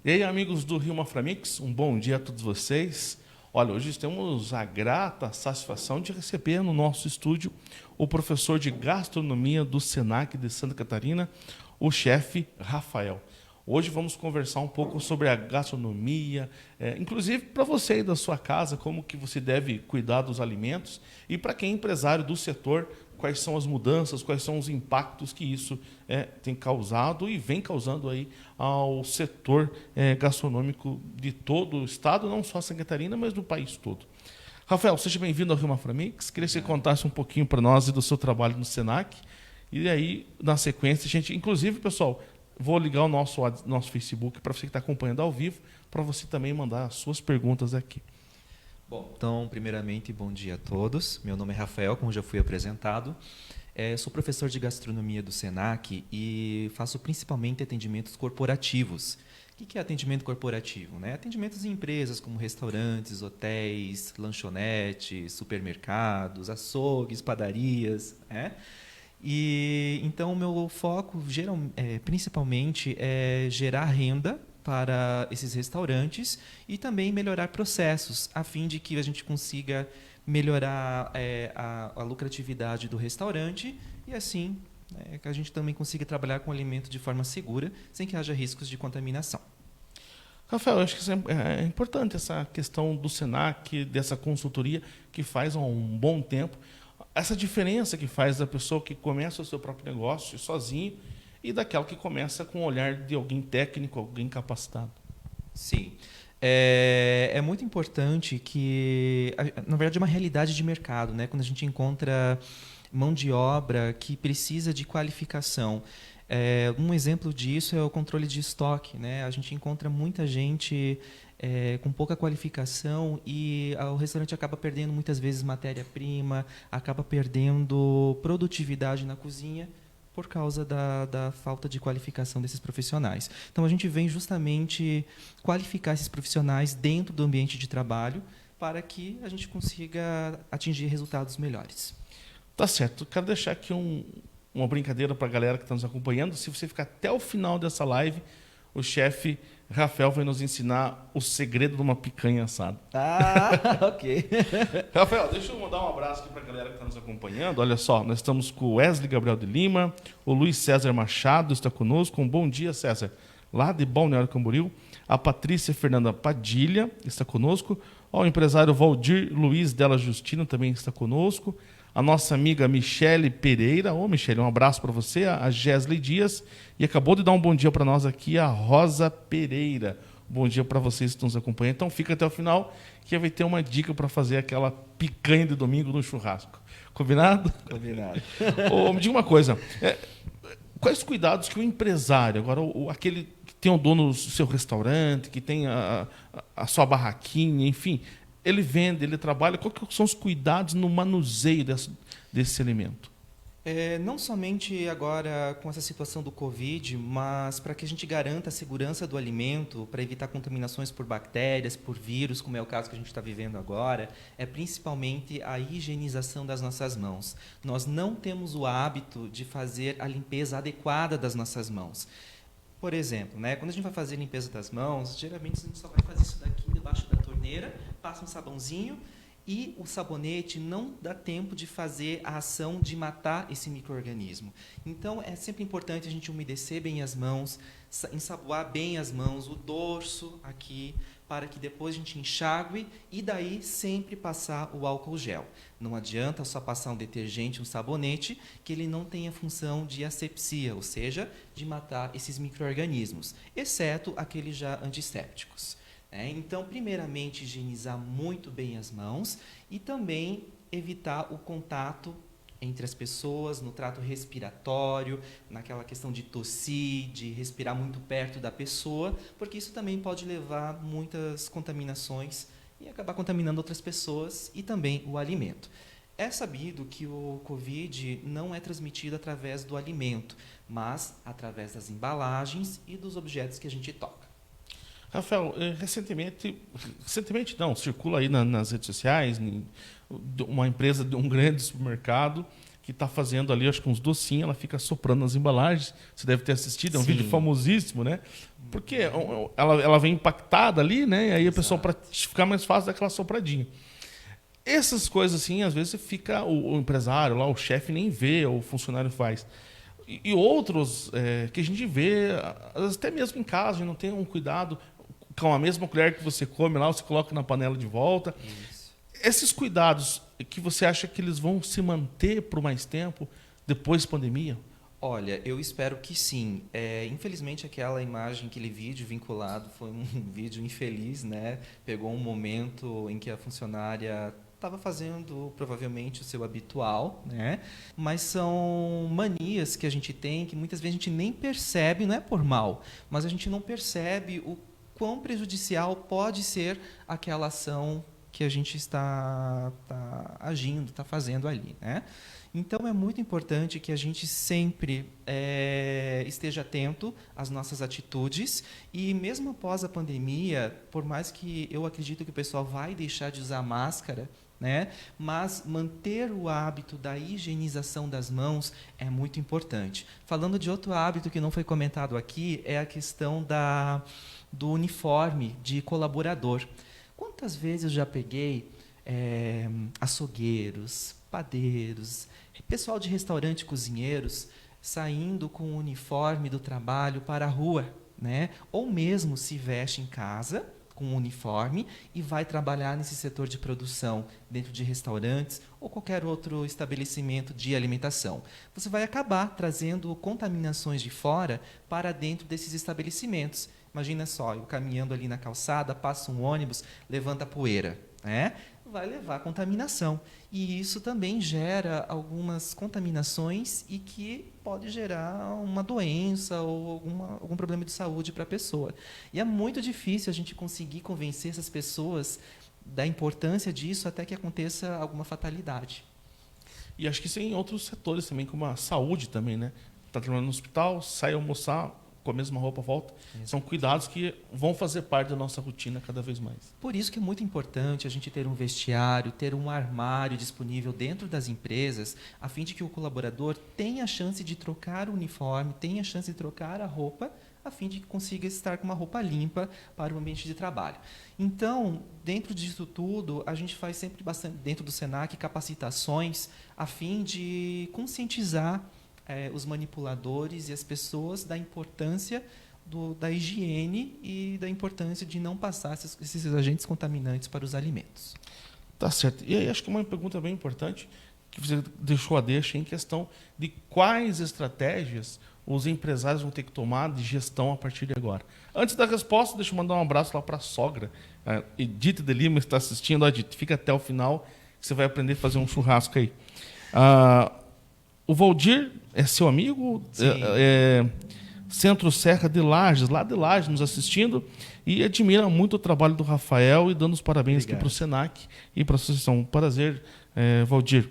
E aí, amigos do Rio Maframix, um bom dia a todos vocês. Olha, hoje temos a grata satisfação de receber no nosso estúdio o professor de gastronomia do Senac de Santa Catarina, o chefe Rafael. Hoje vamos conversar um pouco sobre a gastronomia, inclusive para você aí da sua casa, como que você deve cuidar dos alimentos, e para quem é empresário do setor, quais são as mudanças, quais são os impactos que isso tem causado e vem causando aí ao setor gastronômico de todo o estado, não só Santa Catarina, mas do país todo. Rafael, seja bem-vindo ao Rio Maframix. Queria que você contasse um pouquinho para nós do seu trabalho no Senac. E aí, na sequência, a gente, inclusive, pessoal, vou ligar o nosso Facebook para você que está acompanhando ao vivo, para você também mandar as suas perguntas aqui. Bom, então, primeiramente, bom dia a todos. Meu nome é Rafael, como já fui apresentado. Sou professor de gastronomia do Senac e faço principalmente atendimentos corporativos. O que é atendimento corporativo? Atendimentos em empresas como restaurantes, hotéis, lanchonetes, supermercados, açougues, padarias. E então o meu foco principalmente é gerar renda para esses restaurantes e também melhorar processos, a fim de que a gente consiga melhorar a lucratividade do restaurante e assim que a gente também consiga trabalhar com alimento de forma segura, sem que haja riscos de contaminação. Rafael, eu acho que é importante essa questão do Senac, dessa consultoria que faz há um bom tempo. Essa diferença que faz da pessoa que começa o seu próprio negócio sozinho e daquela que começa com o olhar de alguém técnico, alguém capacitado. Sim. É muito importante que, na verdade, é uma realidade de mercado, quando a gente encontra mão de obra que precisa de qualificação. Um exemplo disso é o controle de estoque. A gente encontra muita gente com pouca qualificação e o restaurante acaba perdendo muitas vezes matéria-prima, acaba perdendo produtividade na cozinha por causa da falta de qualificação desses profissionais. Então, a gente vem justamente qualificar esses profissionais dentro do ambiente de trabalho para que a gente consiga atingir resultados melhores. Tá certo. Quero deixar aqui uma brincadeira para a galera que está nos acompanhando. Se você ficar até o final dessa live, o chefe Rafael vai nos ensinar o segredo de uma picanha assada. Ok. Rafael, deixa eu mandar um abraço aqui para a galera que está nos acompanhando. Olha só, nós estamos com o Wesley Gabriel de Lima, o Luiz César Machado está conosco. Um bom dia, César, lá de Balneário Camboriú. A Patrícia Fernanda Padilha está conosco. O empresário Valdir Luiz Della Justina também está conosco. A nossa amiga Michele Pereira. Michele, um abraço para você. A Gesley Dias. E acabou de dar um bom dia para nós aqui a Rosa Pereira. Bom dia para vocês que estão nos acompanhando. Então fica até o final, que vai ter uma dica para fazer aquela picanha de domingo no churrasco. Combinado? Combinado. Me diga uma coisa. Quais cuidados que o empresário, agora aquele que tem o dono do seu restaurante, que tem a sua barraquinha, enfim, ele vende, ele trabalha, quais são os cuidados no manuseio desse alimento? Não somente agora com essa situação do Covid, mas para que a gente garanta a segurança do alimento, para evitar contaminações por bactérias, por vírus, como é o caso que a gente está vivendo agora, é principalmente a higienização das nossas mãos. Nós não temos o hábito de fazer a limpeza adequada das nossas mãos. Por exemplo, quando a gente vai fazer a limpeza das mãos, geralmente a gente só vai fazer isso daqui debaixo da torneira, passa um sabãozinho, e o sabonete não dá tempo de fazer a ação de matar esse micro-organismo. Então, é sempre importante a gente umedecer bem as mãos, ensaboar bem as mãos, o dorso aqui, para que depois a gente enxague e daí sempre passar o álcool gel. Não adianta só passar um detergente, um sabonete, que ele não tem a função de asepsia, ou seja, de matar esses micro-organismos, exceto aqueles já antissépticos. Então, primeiramente, higienizar muito bem as mãos e também evitar o contato entre as pessoas, no trato respiratório, naquela questão de tossir, de respirar muito perto da pessoa, porque isso também pode levar muitas contaminações e acabar contaminando outras pessoas e também o alimento. É sabido que o Covid não é transmitido através do alimento, mas através das embalagens e dos objetos que a gente toca. Rafael, recentemente não, circula aí nas redes sociais, uma empresa de um grande supermercado que está fazendo ali, acho que uns docinhos, ela fica soprando nas embalagens. Você deve ter assistido, é um Sim. vídeo famosíssimo, né? Porque ela vem impactada ali, né? E aí a pessoa, para ficar mais fácil, dá aquela sopradinha. Essas coisas assim, às vezes fica o empresário lá, o chefe nem vê, o funcionário faz. E outros que a gente vê, às vezes até mesmo em casa, a gente não tem um cuidado com a mesma colher que você come lá, você coloca na panela de volta. Isso. Esses cuidados que você acha que eles vão se manter por mais tempo depois da pandemia? Olha, eu espero que sim. Infelizmente, aquela imagem, aquele vídeo vinculado foi um vídeo infeliz, né? Pegou um momento em que a funcionária estava fazendo provavelmente o seu habitual, né? Mas são manias que a gente tem que muitas vezes a gente nem percebe, não é por mal, mas a gente não percebe o quão prejudicial pode ser aquela ação que a gente está agindo, está fazendo ali, né? Então, é muito importante que a gente sempre esteja atento às nossas atitudes e, mesmo após a pandemia, por mais que eu acredito que o pessoal vai deixar de usar máscara, né? Mas manter o hábito da higienização das mãos é muito importante. Falando de outro hábito que não foi comentado aqui, é a questão do uniforme de colaborador. Quantas vezes eu já peguei açougueiros, padeiros, pessoal de restaurante, cozinheiros, saindo com o uniforme do trabalho para a rua, né? Ou mesmo se veste em casa com o uniforme e vai trabalhar nesse setor de produção, dentro de restaurantes ou qualquer outro estabelecimento de alimentação. Você vai acabar trazendo contaminações de fora para dentro desses estabelecimentos. Imagina só, eu caminhando ali na calçada, passa um ônibus, levanta poeira, né? Vai levar contaminação. E isso também gera algumas contaminações e que pode gerar uma doença ou algum problema de saúde para a pessoa. E é muito difícil a gente conseguir convencer essas pessoas da importância disso até que aconteça alguma fatalidade. E acho que isso é em outros setores também, como a saúde também, né? Está trabalhando no hospital, sai almoçar com a mesma roupa, volta. São cuidados que vão fazer parte da nossa rotina cada vez mais. Por isso que é muito importante a gente ter um vestiário, ter um armário disponível dentro das empresas, a fim de que o colaborador tenha a chance de trocar o uniforme, tenha a chance de trocar a roupa, a fim de que consiga estar com uma roupa limpa para o ambiente de trabalho. Então, dentro disso tudo, a gente faz sempre bastante, dentro do SENAC, capacitações a fim de conscientizar os manipuladores e as pessoas da importância da higiene e da importância de não passar esses agentes contaminantes para os alimentos. Tá certo. E aí acho que uma pergunta bem importante, que você deixou a deixa em questão de quais estratégias os empresários vão ter que tomar de gestão a partir de agora. Antes da resposta, deixa eu mandar um abraço lá para a sogra, a Edith de Lima, que está assistindo. Ó, Edith, fica até o final, que você vai aprender a fazer um churrasco aí. O Valdir é seu amigo, Centro Serra de Lages, lá de Lages, nos assistindo, e admira muito o trabalho do Rafael e dando os parabéns aqui para o SENAC e para a associação. Prazer, Valdir.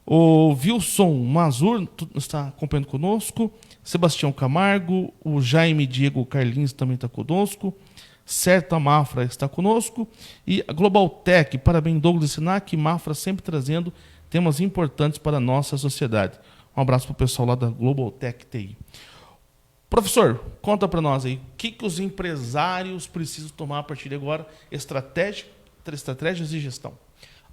O Wilson Mazur está acompanhando conosco, Sebastião Camargo, o Jaime Diego Carlinhos também está conosco, Certa Mafra está conosco, e a Global Tech, parabéns Douglas e SENAC, Mafra sempre trazendo temas importantes para a nossa sociedade. Um abraço para o pessoal lá da Global Tech TI. Professor, conta para nós aí, o que os empresários precisam tomar a partir de agora, estratégias de gestão?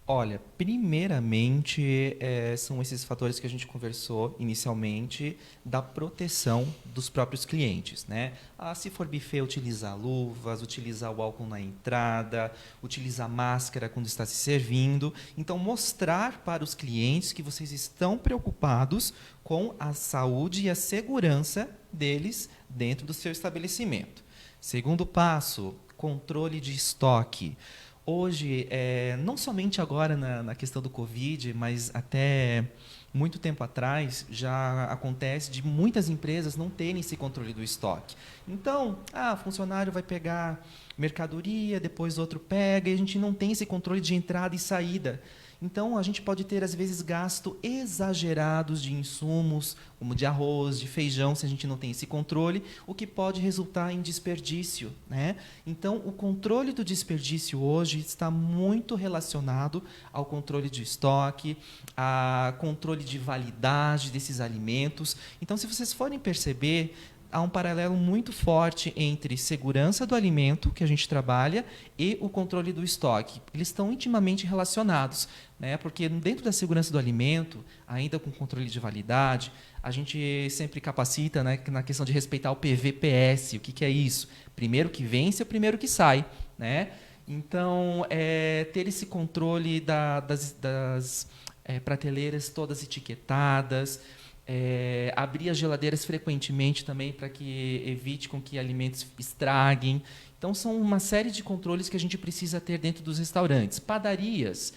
Olha, primeiramente, são esses fatores que a gente conversou inicialmente da proteção dos próprios clientes, né? Se for buffet, utilizar luvas, utilizar o álcool na entrada, utilizar máscara quando está se servindo. Então, mostrar para os clientes que vocês estão preocupados com a saúde e a segurança deles dentro do seu estabelecimento. Segundo passo, controle de estoque. Hoje, não somente agora na questão do Covid, mas até muito tempo atrás, já acontece de muitas empresas não terem esse controle do estoque. Então, funcionário vai pegar mercadoria, depois outro pega, e a gente não tem esse controle de entrada e saída. Então, a gente pode ter, às vezes, gastos exagerados de insumos, como de arroz, de feijão, se a gente não tem esse controle, o que pode resultar em desperdício, né? Então, o controle do desperdício hoje está muito relacionado ao controle de estoque, a controle controle de validade desses alimentos. Então, se vocês forem perceber, há um paralelo muito forte entre segurança do alimento que a gente trabalha e o controle do estoque. Eles estão intimamente relacionados, né? Porque dentro da segurança do alimento, ainda com controle de validade, a gente sempre capacita, né, na questão de respeitar o PVPS. O que é isso? Primeiro que vence, é o primeiro que sai, né? Então, ter esse controle das prateleiras todas etiquetadas, abrir as geladeiras frequentemente também para que evite com que alimentos estraguem. Então, são uma série de controles que a gente precisa ter dentro dos restaurantes. Padarias.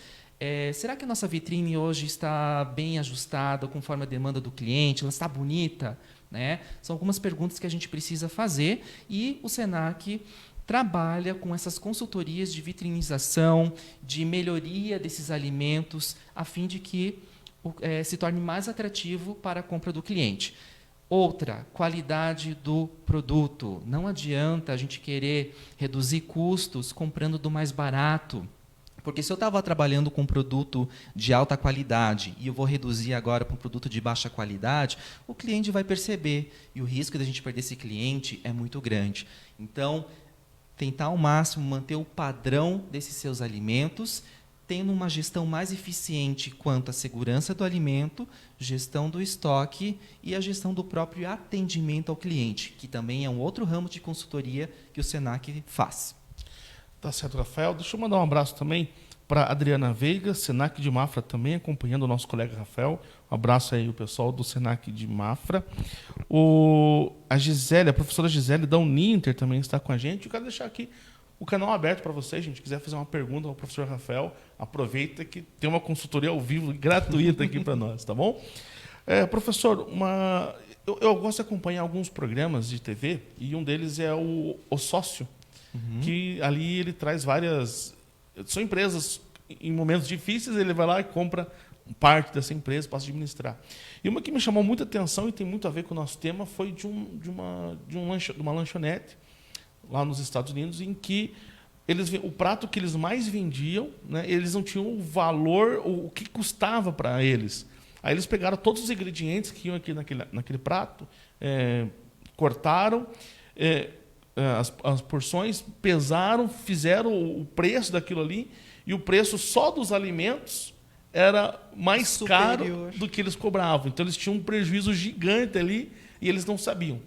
Será que a nossa vitrine hoje está bem ajustada conforme a demanda do cliente? Ela está bonita? Né? São algumas perguntas que a gente precisa fazer e o Senac trabalha com essas consultorias de vitrinização, de melhoria desses alimentos, a fim de que se torne mais atrativo para a compra do cliente. Outra, qualidade do produto. Não adianta a gente querer reduzir custos comprando do mais barato. Porque se eu estava trabalhando com um produto de alta qualidade e eu vou reduzir agora para um produto de baixa qualidade, o cliente vai perceber. E o risco de a gente perder esse cliente é muito grande. Então, tentar ao máximo manter o padrão desses seus alimentos, tendo uma gestão mais eficiente quanto à segurança do alimento, gestão do estoque e a gestão do próprio atendimento ao cliente, que também é um outro ramo de consultoria que o Senac faz. Tá certo, Rafael. Deixa eu mandar um abraço também para Adriana Veiga, Senac de Mafra também, acompanhando o nosso colega Rafael. Um abraço aí o pessoal do Senac de Mafra. A Gisele, a professora Gisele da Uninter também está com a gente. Eu quero deixar aqui o canal aberto para vocês, gente. Quiser fazer uma pergunta ao professor Rafael, aproveita que tem uma consultoria ao vivo gratuita aqui para nós, tá bom? Professor, eu gosto de acompanhar alguns programas de TV e um deles é o Sócio, que ali ele traz várias... São empresas, em momentos difíceis, ele vai lá e compra parte dessa empresa para administrar. E uma que me chamou muita atenção e tem muito a ver com o nosso tema foi de uma lanchonete lá nos Estados Unidos, em que o prato que eles mais vendiam, né, eles não tinham o valor, o que custava para eles. Aí eles pegaram todos os ingredientes que iam aqui naquele prato, cortaram, as porções, pesaram, fizeram o preço daquilo ali, e o preço só dos alimentos era mais superior, caro do que eles cobravam. Então eles tinham um prejuízo gigante ali e eles não sabiam.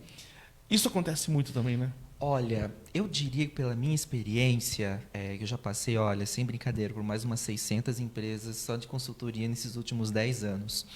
Isso acontece muito também, né? Olha, eu diria que pela minha experiência, eu já passei, olha, sem brincadeira, por mais umas 600 empresas só de consultoria nesses últimos 10 anos.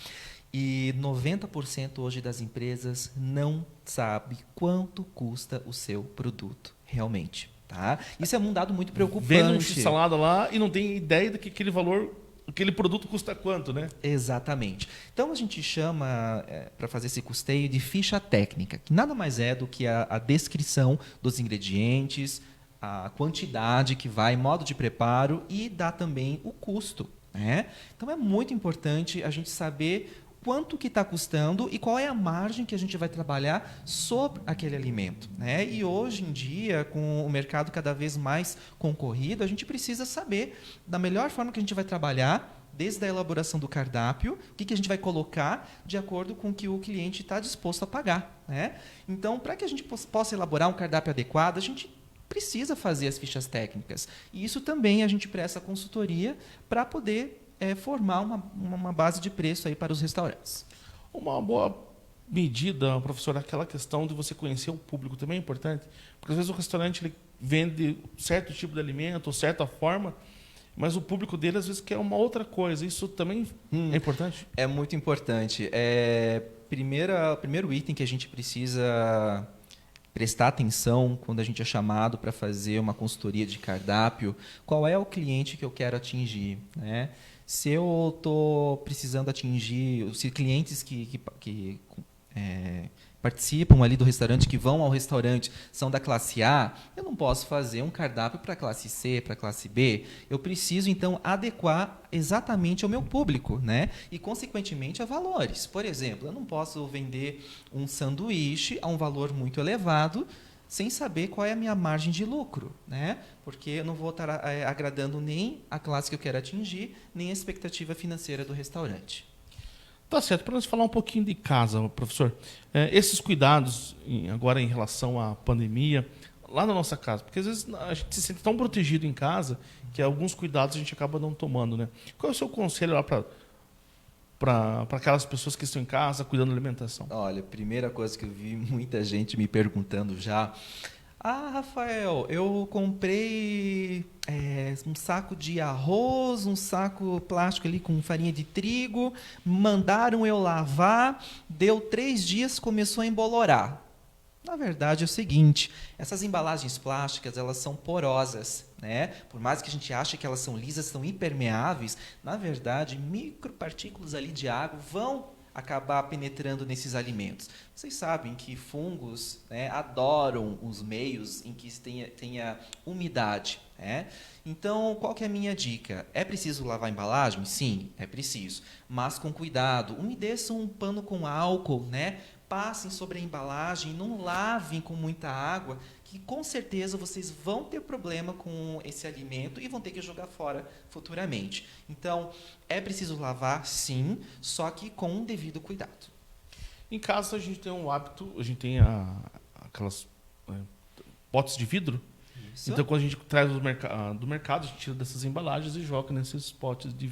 E 90% hoje das empresas não sabe quanto custa o seu produto, realmente. Tá? Isso é um dado muito preocupante. Vende um x-salada lá e não tem ideia de que aquele valor, aquele produto custa quanto, né? Exatamente. Então, a gente chama, para fazer esse custeio, de ficha técnica, que nada mais é do que a descrição dos ingredientes, a quantidade que vai, modo de preparo e dá também o custo. Né? Então, é muito importante a gente saber quanto que está custando e qual é a margem que a gente vai trabalhar sobre aquele alimento. Né? E hoje em dia, com o mercado cada vez mais concorrido, a gente precisa saber da melhor forma que a gente vai trabalhar, desde a elaboração do cardápio, o que a gente vai colocar de acordo com o que o cliente está disposto a pagar. Né? Então, para que a gente possa elaborar um cardápio adequado, a gente precisa fazer as fichas técnicas. E isso também a gente presta consultoria para poder formar uma base de preço aí para os restaurantes. Uma boa medida, professor, aquela questão de você conhecer o público também é importante, porque às vezes o restaurante ele vende certo tipo de alimento, ou certa forma, mas o público dele às vezes quer uma outra coisa. Isso também é importante? É muito importante. Primeiro item que a gente precisa prestar atenção quando a gente é chamado para fazer uma consultoria de cardápio, qual é o cliente que eu quero atingir, né? Se eu estou precisando atingir, se clientes que participam ali do restaurante, que vão ao restaurante, são da classe A, eu não posso fazer um cardápio para a classe C, para a classe B. Eu preciso, então, adequar exatamente ao meu público, né? E, consequentemente, a valores. Por exemplo, eu não posso vender um sanduíche a um valor muito elevado sem saber qual é a minha margem de lucro, né? Porque eu não vou estar agradando nem a classe que eu quero atingir, nem a expectativa financeira do restaurante. Tá certo. Para nós falar um pouquinho de casa, professor, esses cuidados agora em relação à pandemia, lá na nossa casa, porque às vezes a gente se sente tão protegido em casa que alguns cuidados a gente acaba não tomando, né? Qual é o seu conselho lá para aquelas pessoas que estão em casa cuidando da alimentação? Olha, primeira coisa que eu vi muita gente me perguntando já. Ah, Rafael, eu comprei um saco de arroz, um saco plástico ali com farinha de trigo, mandaram eu lavar, deu 3 dias, começou a embolorar. Na verdade é o seguinte, essas embalagens plásticas, elas são porosas, né? Por mais que a gente ache que elas são lisas, são impermeáveis, na verdade, micropartículas ali de água vão acabar penetrando nesses alimentos. Vocês sabem que fungos, né, adoram os meios em que tenha umidade, né? Então, qual que é a minha dica? É preciso lavar a embalagem? Sim, é preciso, mas com cuidado. Umedeçam um pano com álcool, né? Passem sobre a embalagem, não lavem com muita água, que com certeza vocês vão ter problema com esse alimento e vão ter que jogar fora futuramente. Então, é preciso lavar, sim, só que com um devido cuidado. Em casa a gente tem um hábito, a gente tem aquelas potes de vidro. Isso. Então, quando a gente traz do mercado, a gente tira dessas embalagens e joga nesses potes de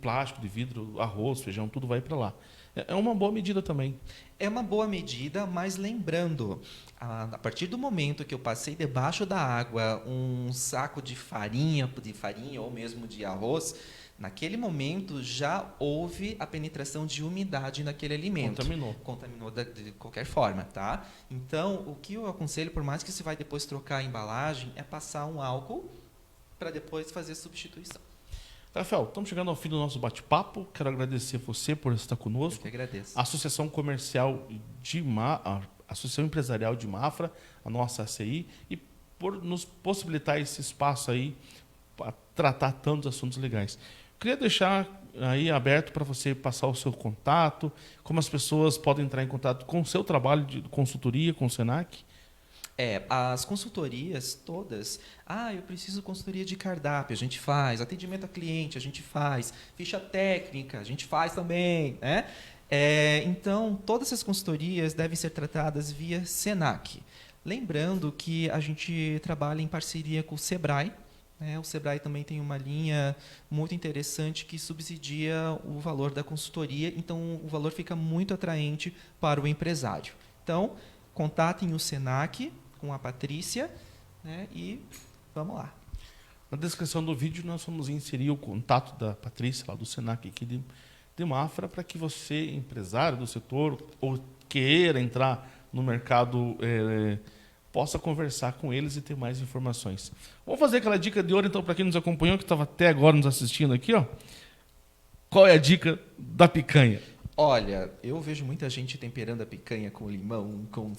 plástico, de vidro, arroz, feijão, tudo vai para lá. É uma boa medida também. É uma boa medida, mas lembrando, a partir do momento que eu passei debaixo da água um saco de farinha ou mesmo de arroz, naquele momento já houve a penetração de umidade naquele alimento. Contaminou de qualquer forma, tá? Então, o que eu aconselho, por mais que você vai depois trocar a embalagem, é passar um álcool para depois fazer a substituição. Rafael, estamos chegando ao fim do nosso bate-papo. Quero agradecer você por estar conosco. Eu que agradeço. A Associação Comercial a Associação Empresarial de Mafra, a nossa ACI, e por nos possibilitar esse espaço aí para tratar tantos assuntos legais. Queria deixar aí aberto para você passar o seu contato, como as pessoas podem entrar em contato com o seu trabalho de consultoria, com o Senac. As consultorias todas, eu preciso de consultoria de cardápio, a gente faz, atendimento a cliente, a gente faz, ficha técnica, a gente faz também, né? Então, todas essas consultorias devem ser tratadas via Senac. Lembrando que a gente trabalha em parceria com o Sebrae, né? O Sebrae também tem uma linha muito interessante que subsidia o valor da consultoria, então o valor fica muito atraente para o empresário. Então, contatem o Senac com a Patrícia, né? E vamos lá. Na descrição do vídeo nós vamos inserir o contato da Patrícia, lá do Senac aqui de Mafra, para que você, empresário do setor, ou queira entrar no mercado, possa conversar com eles e ter mais informações. Vamos fazer aquela dica de ouro, então, para quem nos acompanhou, que estava até agora nos assistindo aqui, ó. Qual é a dica da picanha? Olha, eu vejo muita gente temperando a picanha com limão, com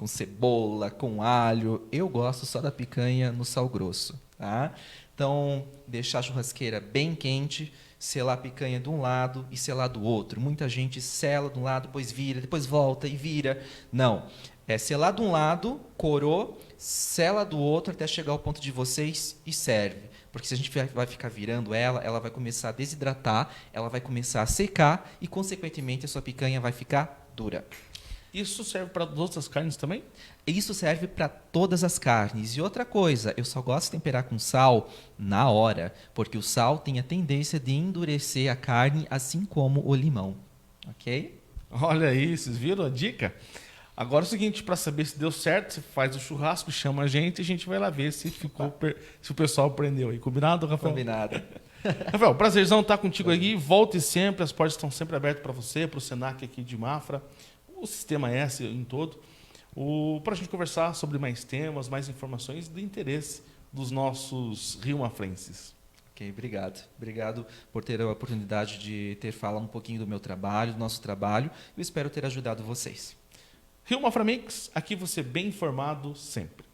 cebola, com alho. Eu gosto só da picanha no sal grosso, tá? Então, deixar a churrasqueira bem quente, selar a picanha de um lado e selar do outro. Muita gente sela de um lado, depois vira, depois volta e vira. Não. É selar de um lado, corou, sela do outro até chegar ao ponto de vocês e serve. Porque se a gente vai ficar virando ela vai começar a desidratar, ela vai começar a secar e, consequentemente, a sua picanha vai ficar dura. Isso serve para outras carnes também? Isso serve para todas as carnes. E outra coisa, eu só gosto de temperar com sal na hora, porque o sal tem a tendência de endurecer a carne, assim como o limão. Ok? Olha aí, vocês viram a dica? Agora é o seguinte, para saber se deu certo, você faz o churrasco, chama a gente e a gente vai lá ver se o pessoal aprendeu aí. Combinado, Rafael? Combinado. Rafael, prazerzão estar contigo aqui. Volte sempre, as portas estão sempre abertas para você, para o Senac aqui de Mafra, o Sistema S em todo, para a gente conversar sobre mais temas, mais informações de interesse dos nossos rio-mafrenses. Ok, obrigado. Obrigado por ter a oportunidade de ter falado um pouquinho do meu trabalho, do nosso trabalho. Eu espero ter ajudado vocês. Rio Mafra Mix, aqui você bem informado sempre.